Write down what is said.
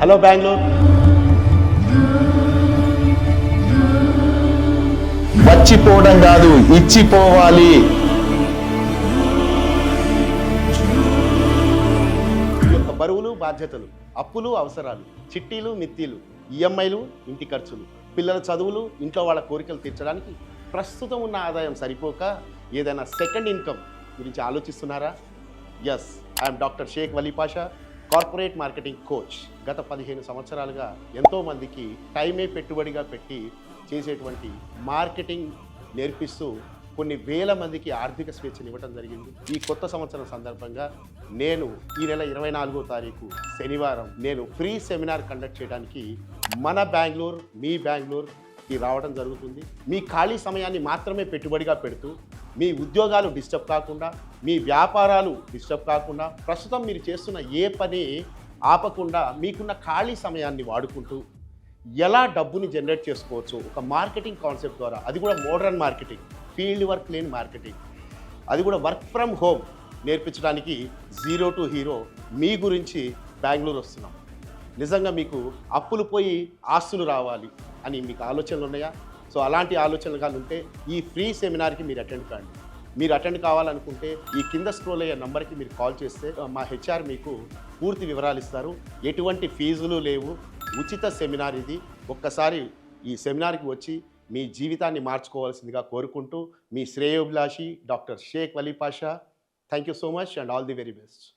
Hello Bengaluru. వచ్చిపోవడం కాదు, ఇచ్చిపోవాలి. ఈ యొక్క బరువులు, బాధ్యతలు, అప్పులు, అవసరాలు, చిట్టీలు, మిత్తీలు, ఈఎంఐలు, ఇంటి ఖర్చులు, పిల్లల చదువులు, ఇంట్లో వాళ్ళ కోరికలు తీర్చడానికి ప్రస్తుతం ఉన్న ఆదాయం సరిపోక ఏదైనా సెకండ్ ఇన్కమ్ గురించి ఆలోచిస్తున్నారా? Yes, I'm doctor Shaik Vali Pasha, corporate marketing coach. గత 15 సంవత్సరాలుగా ఎంతోమందికి టైమే పెట్టుబడిగా పెట్టి చేసేటువంటి మార్కెటింగ్ నేర్పిస్తూ కొన్ని వేల మందికి ఆర్థిక స్వేచ్ఛనివ్వడం జరిగింది. ఈ కొత్త సంవత్సరం సందర్భంగా నేను ఈ నెల 24వ తారీఖు శనివారం నేను ఫ్రీ సెమినార్ కండక్ట్ చేయడానికి మన బెంగళూరు, మీ బెంగళూరుకి రావడం జరుగుతుంది. మీ ఖాళీ సమయాన్ని మాత్రమే పెట్టుబడిగా పెడుతూ మీ ఉద్యోగాలు డిస్టర్బ్ కాకుండా, మీ వ్యాపారాలు డిస్టర్బ్ కాకుండా, ప్రస్తుతం మీరు చేస్తున్న ఏ పని ఆపకుండా మీకున్న ఖాళీ సమయాన్ని వాడుకుంటూ ఎలా డబ్బుని జనరేట్ చేసుకోవచ్చు ఒక మార్కెటింగ్ కాన్సెప్ట్ ద్వారా, అది కూడా మోడర్న్ మార్కెటింగ్, ఫీల్డ్ వర్క్ లేని మార్కెటింగ్, అది కూడా వర్క్ ఫ్రమ్ హోమ్ నేర్పించడానికి జీరో టు హీరో మీ గురించి బెంగళూరు వస్తున్నాం. నిజంగా మీకు అప్పులు పోయి ఆస్తులు రావాలి అని మీకు ఆలోచనలు ఉన్నాయా? సో అలాంటి ఆలోచనలు కానీ ఉంటే ఈ ఫ్రీ సెమినార్కి మీరు అటెండ్ కాండి. మీరు అటెండ్ కావాలనుకుంటే ఈ కింద స్క్రోల్ అయ్యే నంబర్కి మీరు కాల్ చేస్తే మా హెచ్ఆర్ మీకు పూర్తి వివరాలు ఇస్తారు. ఎటువంటి ఫీజులు లేవు, ఉచిత సెమినార్ ఇది. ఒక్కసారి ఈ సెమినార్కి వచ్చి మీ జీవితాన్ని మార్చుకోవాల్సిందిగా కోరుకుంటూ మీ శ్రేయోభిలాషి doctor Shaik Vali Pasha. Thank you so much and all the very best.